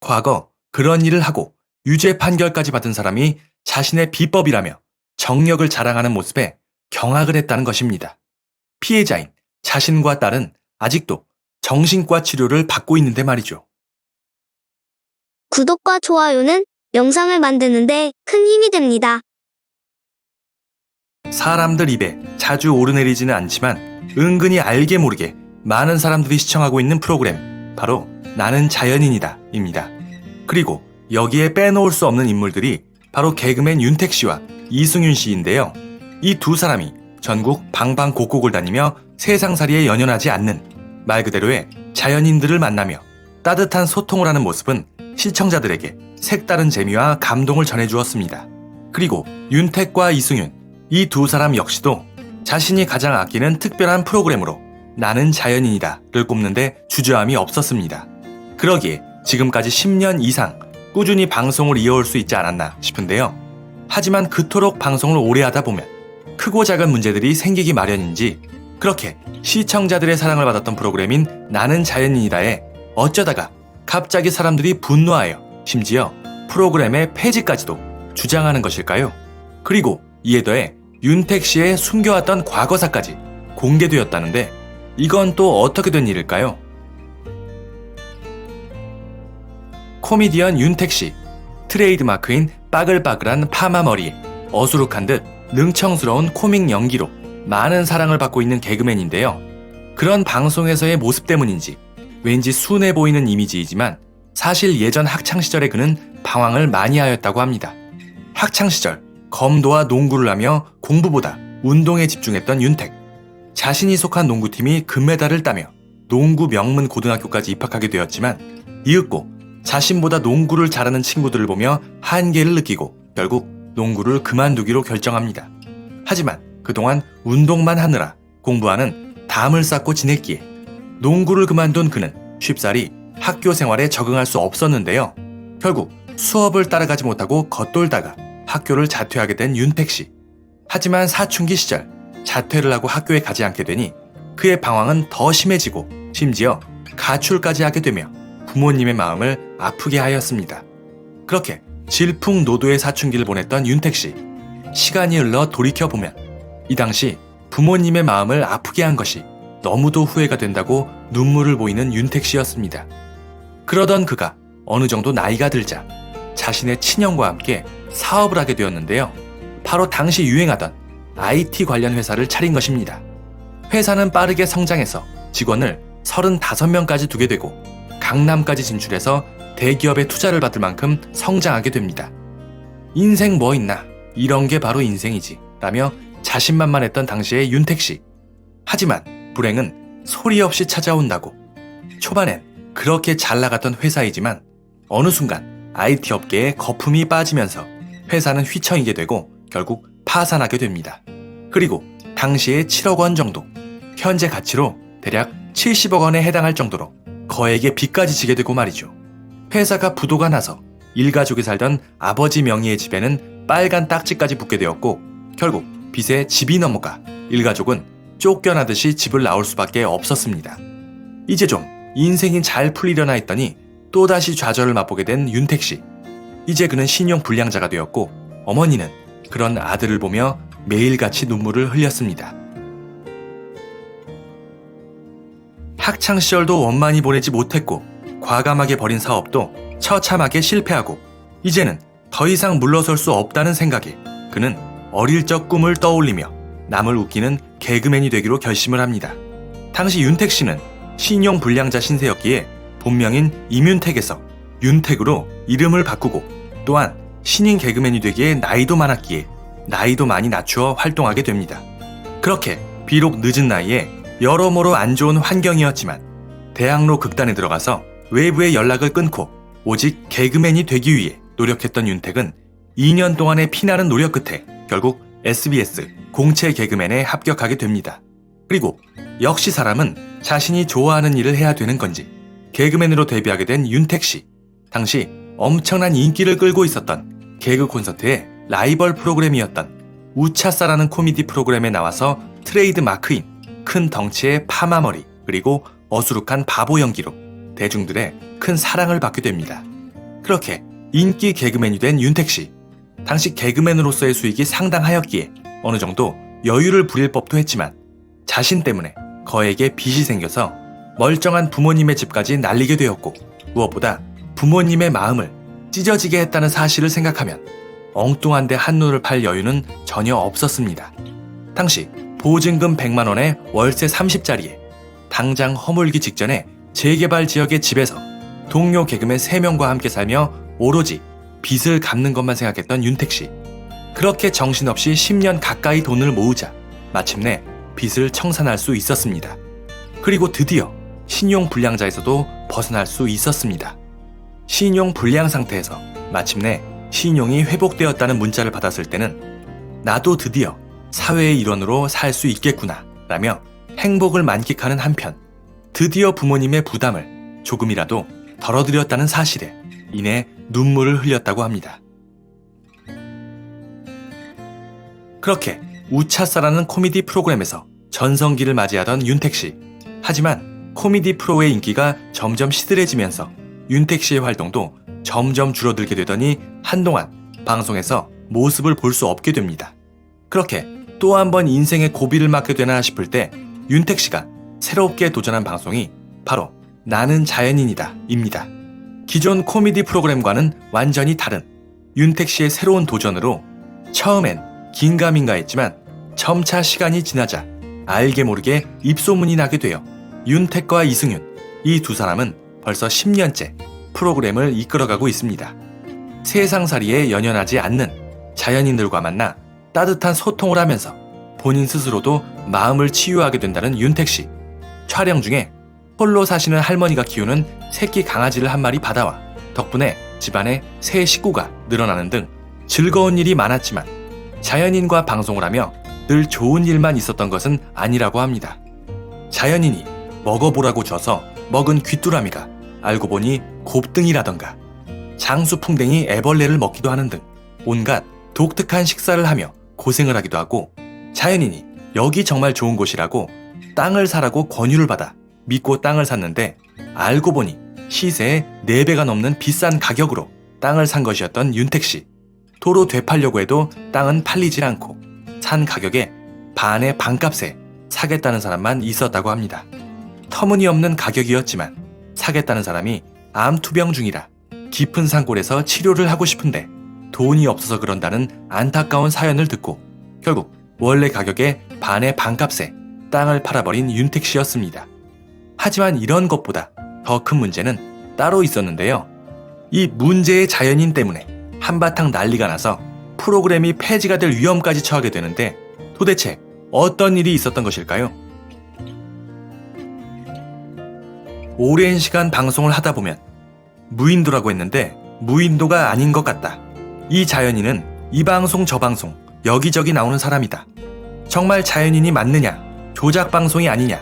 과거 그런 일을 하고 유죄 판결까지 받은 사람이 자신의 비법이라며 정력을 자랑하는 모습에 경악을 했다는 것입니다. 피해자인 자신과 딸은 아직도 정신과 치료를 받고 있는데 말이죠. 구독과 좋아요는 영상을 만드는데 큰 힘이 됩니다. 사람들 입에 자주 오르내리지는 않지만 은근히 알게 모르게 많은 사람들이 시청하고 있는 프로그램, 바로 나는 자연인이다 입니다. 그리고 여기에 빼놓을 수 없는 인물들이 바로 개그맨 윤택 씨와 이승윤 씨인데요. 이 두 사람이 전국 방방곡곡을 다니며 세상살이에 연연하지 않는 말 그대로의 자연인들을 만나며 따뜻한 소통을 하는 모습은 시청자들에게 색다른 재미와 감동을 전해주었습니다. 그리고 윤택과 이승윤, 이 두 사람 역시도 자신이 가장 아끼는 특별한 프로그램으로 나는 자연인이다를 꼽는데 주저함이 없었습니다. 그러기에 지금까지 10년 이상 꾸준히 방송을 이어올 수 있지 않았나 싶은데요. 하지만 그토록 방송을 오래 하다 보면 크고 작은 문제들이 생기기 마련인지 그렇게 시청자들의 사랑을 받았던 프로그램인 나는 자연인이다에 어쩌다가 갑자기 사람들이 분노하여 심지어 프로그램의 폐지까지도 주장하는 것일까요? 그리고 이에 더해 윤택 씨의 숨겨왔던 과거사까지 공개되었다는데 이건 또 어떻게 된 일일까요? 코미디언 윤택 씨, 트레이드마크인 빠글빠글한 파마 머리에 어수룩한 듯 능청스러운 코믹 연기로 많은 사랑을 받고 있는 개그맨인데요. 그런 방송에서의 모습 때문인지 왠지 순해 보이는 이미지이지만 사실 예전 학창시절에 그는 방황을 많이 하였다고 합니다. 학창시절 검도와 농구를 하며 공부보다 운동에 집중했던 윤택. 자신이 속한 농구팀이 금메달을 따며 농구 명문 고등학교까지 입학하게 되었지만 이윽고 자신보다 농구를 잘하는 친구들을 보며 한계를 느끼고 결국 농구를 그만두기로 결정합니다. 하지만 그동안 운동만 하느라 공부와는 담을 쌓고 지냈기에 농구를 그만둔 그는 쉽사리 학교 생활에 적응할 수 없었는데요. 결국 수업을 따라가지 못하고 겉돌다가 학교를 자퇴하게 된 윤택 씨. 하지만 사춘기 시절 자퇴를 하고 학교에 가지 않게 되니 그의 방황은 더 심해지고 심지어 가출까지 하게 되며 부모님의 마음을 아프게 하였습니다. 그렇게 질풍노도의 사춘기를 보냈던 윤택 씨. 시간이 흘러 돌이켜보면 이 당시 부모님의 마음을 아프게 한 것이 너무도 후회가 된다고 눈물을 보이는 윤택 씨였습니다. 그러던 그가 어느 정도 나이가 들자 자신의 친형과 함께 사업을 하게 되었는데요. 바로 당시 유행하던 IT 관련 회사를 차린 것입니다. 회사는 빠르게 성장해서 직원을 35명까지 두게 되고 강남까지 진출해서 대기업의 투자를 받을 만큼 성장하게 됩니다. 인생 뭐 있나? 이런 게 바로 인생이지 라며 자신만만했던 당시의 윤택 씨. 하지만 불행은 소리 없이 찾아온다고. 초반엔 그렇게 잘 나갔던 회사이지만 어느 순간 IT 업계에 거품이 빠지면서 회사는 휘청이게 되고 결국 파산하게 됩니다. 그리고 당시에 7억 원 정도, 현재 가치로 대략 70억 원에 해당할 정도로 거액의 빚까지 지게 되고 말이죠. 회사가 부도가 나서 일가족이 살던 아버지 명의의 집에는 빨간 딱지까지 붙게 되었고 결국 빚에 집이 넘어가 일가족은 쫓겨나듯이 집을 나올 수밖에 없었습니다. 이제 좀 인생이 잘 풀리려나 했더니 또다시 좌절을 맛보게 된 윤택 씨. 이제 그는 신용 불량자가 되었고 어머니는 그런 아들을 보며 매일같이 눈물을 흘렸습니다. 학창시절도 원만히 보내지 못했고 과감하게 벌인 사업도 처참하게 실패하고 이제는 더 이상 물러설 수 없다는 생각에 그는 어릴 적 꿈을 떠올리며 남을 웃기는 개그맨이 되기로 결심을 합니다. 당시 윤택 씨는 신용 불량자 신세였기에 본명인 임윤택에서 윤택으로 이름을 바꾸고 또한 신인 개그맨이 되기에 나이도 많았기에 나이도 많이 낮추어 활동하게 됩니다. 그렇게 비록 늦은 나이에 여러모로 안 좋은 환경이었지만 대학로 극단에 들어가서 외부의 연락을 끊고 오직 개그맨이 되기 위해 노력했던 윤택은 2년 동안의 피나는 노력 끝에 결국 SBS 공채 개그맨에 합격하게 됩니다. 그리고 역시 사람은 자신이 좋아하는 일을 해야 되는 건지 개그맨으로 데뷔하게 된 윤택 씨. 당시 엄청난 인기를 끌고 있었던 개그 콘서트의 라이벌 프로그램이었던 우차싸라는 코미디 프로그램에 나와서 트레이드 마크인 큰 덩치의 파마머리 그리고 어수룩한 바보 연기로 대중들의 큰 사랑을 받게 됩니다. 그렇게 인기 개그맨이 된 윤택 씨. 당시 개그맨으로서의 수익이 상당하였기에 어느 정도 여유를 부릴 법도 했지만 자신 때문에 거액의 빚이 생겨서 멀쩡한 부모님의 집까지 날리게 되었고, 무엇보다 부모님의 마음을 찢어지게 했다는 사실을 생각하면 엉뚱한데 한눈을 팔 여유는 전혀 없었습니다. 당시 보증금 100만 원에 월세 30짜리에 당장 허물기 직전에 재개발 지역의 집에서 동료 개그맨 3명과 함께 살며 오로지 빚을 갚는 것만 생각했던 윤택 씨. 그렇게 정신없이 10년 가까이 돈을 모으자 마침내 빚을 청산할 수 있었습니다. 그리고 드디어 신용불량자에서도 벗어날 수 있었습니다. 신용불량 상태에서 마침내 신용이 회복되었다는 문자를 받았을 때는 나도 드디어 사회의 일원으로 살 수 있겠구나 라며 행복을 만끽하는 한편, 드디어 부모님의 부담을 조금이라도 덜어드렸다는 사실에 인해 눈물을 흘렸다고 합니다. 그렇게 우차싸라는 코미디 프로그램에서 전성기를 맞이하던 윤택 씨. 하지만 코미디 프로의 인기가 점점 시들해지면서 윤택 씨의 활동도 점점 줄어들게 되더니 한동안 방송에서 모습을 볼 수 없게 됩니다. 그렇게 또 한 번 인생의 고비를 맞게 되나 싶을 때 윤택 씨가 새롭게 도전한 방송이 바로 나는 자연인이다 입니다. 기존 코미디 프로그램과는 완전히 다른 윤택 씨의 새로운 도전으로 처음엔 긴가민가 했지만 점차 시간이 지나자 알게 모르게 입소문이 나게 되어 윤택과 이승윤, 이 두 사람은 벌써 10년째 프로그램을 이끌어가고 있습니다. 세상살이에 연연하지 않는 자연인들과 만나 따뜻한 소통을 하면서 본인 스스로도 마음을 치유하게 된다는 윤택 씨. 촬영 중에 홀로 사시는 할머니가 키우는 새끼 강아지를 한 마리 받아와 덕분에 집안에 새 식구가 늘어나는 등 즐거운 일이 많았지만 자연인과 방송을 하며 늘 좋은 일만 있었던 것은 아니라고 합니다. 자연인이 먹어보라고 줘서 먹은 귀뚜라미가 알고 보니 곱등이라던가 장수풍뎅이 애벌레를 먹기도 하는 등 온갖 독특한 식사를 하며 고생을 하기도 하고, 자연인이 여기 정말 좋은 곳이라고 땅을 사라고 권유를 받아 믿고 땅을 샀는데 알고 보니 시세의 4배가 넘는 비싼 가격으로 땅을 산 것이었던 윤택 씨. 도로 되팔려고 해도 땅은 팔리질 않고 산 가격의 반의 반값에 사겠다는 사람만 있었다고 합니다. 터무니없는 가격이었지만 사겠다는 사람이 암투병 중이라 깊은 산골에서 치료를 하고 싶은데 돈이 없어서 그런다는 안타까운 사연을 듣고 결국 원래 가격의 반의 반값에 땅을 팔아버린 윤택 씨였습니다. 하지만 이런 것보다 더 큰 문제는 따로 있었는데요. 이 문제의 자연인 때문에 한바탕 난리가 나서 프로그램이 폐지가 될 위험까지 처하게 되는데 도대체 어떤 일이 있었던 것일까요? 오랜 시간 방송을 하다 보면 무인도라고 했는데 무인도가 아닌 것 같다. 이 자연인은 이 방송 저 방송 여기저기 나오는 사람이다. 정말 자연인이 맞느냐? 조작 방송이 아니냐?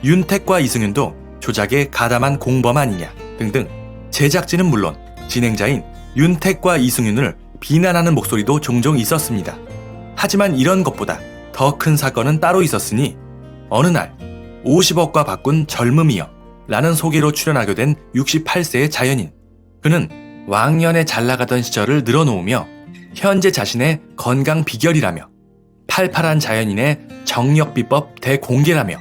윤택과 이승윤도 조작에 가담한 공범 아니냐? 등등 제작진은 물론 진행자인 윤택과 이승윤을 비난하는 목소리도 종종 있었습니다. 하지만 이런 것보다 더 큰 사건은 따로 있었으니 어느 날 50억과 바꾼 젊음이여 라는 소개로 출연하게 된 68세의 자연인. 그는 왕년에 잘나가던 시절을 늘어놓으며 현재 자신의 건강 비결이라며 팔팔한 자연인의 정력 비법 대공개라며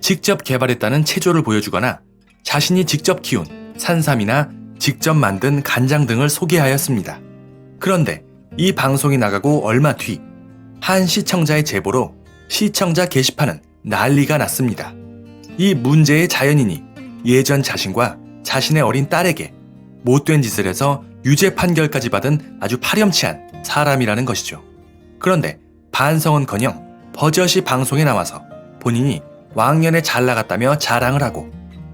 직접 개발했다는 체조를 보여주거나 자신이 직접 키운 산삼이나 직접 만든 간장 등을 소개하였습니다. 그런데 이 방송이 나가고 얼마 뒤 한 시청자의 제보로 시청자 게시판은 난리가 났습니다. 이 문제의 자연인이 예전 자신과 자신의 어린 딸에게 못된 짓을 해서 유죄 판결까지 받은 아주 파렴치한 사람이라는 것이죠. 그런데 반성은커녕 버젓이 방송에 나와서 본인이 왕년에 잘 나갔다며 자랑을 하고,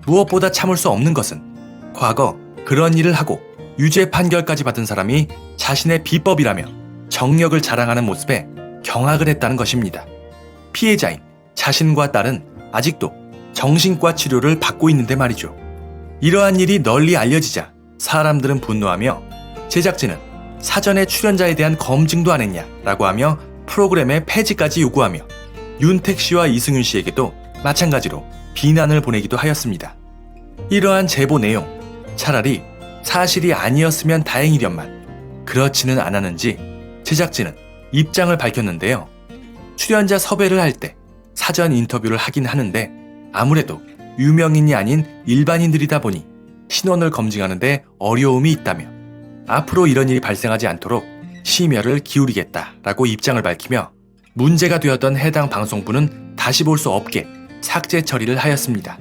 무엇보다 참을 수 없는 것은 과거 그런 일을 하고 유죄 판결까지 받은 사람이 자신의 비법이라며 정력을 자랑하는 모습에 경악을 했다는 것입니다. 피해자인 자신과 딸은 아직도 정신과 치료를 받고 있는데 말이죠. 이러한 일이 널리 알려지자 사람들은 분노하며 제작진은 사전에 출연자에 대한 검증도 안 했냐라고 하며 프로그램의 폐지까지 요구하며 윤택 씨와 이승윤 씨에게도 마찬가지로 비난을 보내기도 하였습니다. 이러한 제보 내용, 차라리 사실이 아니었으면 다행이련만 그렇지는 않았는지 제작진은 입장을 밝혔는데요. 출연자 섭외를 할 때 사전 인터뷰를 하긴 하는데 아무래도 유명인이 아닌 일반인들이다 보니 신원을 검증하는데 어려움이 있다며 앞으로 이런 일이 발생하지 않도록 심혈을 기울이겠다라고 입장을 밝히며 문제가 되었던 해당 방송부는 다시 볼 수 없게 삭제 처리를 하였습니다.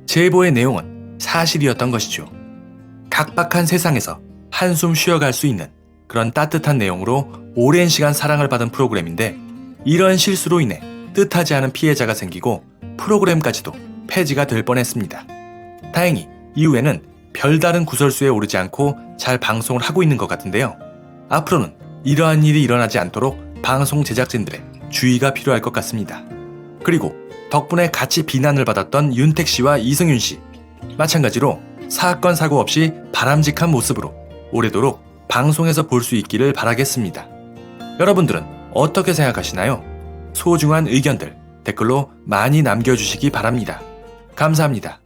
제보의 내용은 사실이었던 것이죠. 각박한 세상에서 한숨 쉬어갈 수 있는 그런 따뜻한 내용으로 오랜 시간 사랑을 받은 프로그램인데 이런 실수로 인해 뜻하지 않은 피해자가 생기고 프로그램까지도 폐지가 될 뻔했습니다. 다행히 이후에는 별다른 구설수에 오르지 않고 잘 방송을 하고 있는 것 같은데요. 앞으로는 이러한 일이 일어나지 않도록 방송 제작진들의 주의가 필요할 것 같습니다. 그리고 덕분에 같이 비난을 받았던 윤택 씨와 이승윤 씨, 마찬가지로 사건 사고 없이 바람직한 모습으로 오래도록 방송에서 볼 수 있기를 바라겠습니다. 여러분들은 어떻게 생각하시나요? 소중한 의견들 댓글로 많이 남겨주시기 바랍니다. 감사합니다.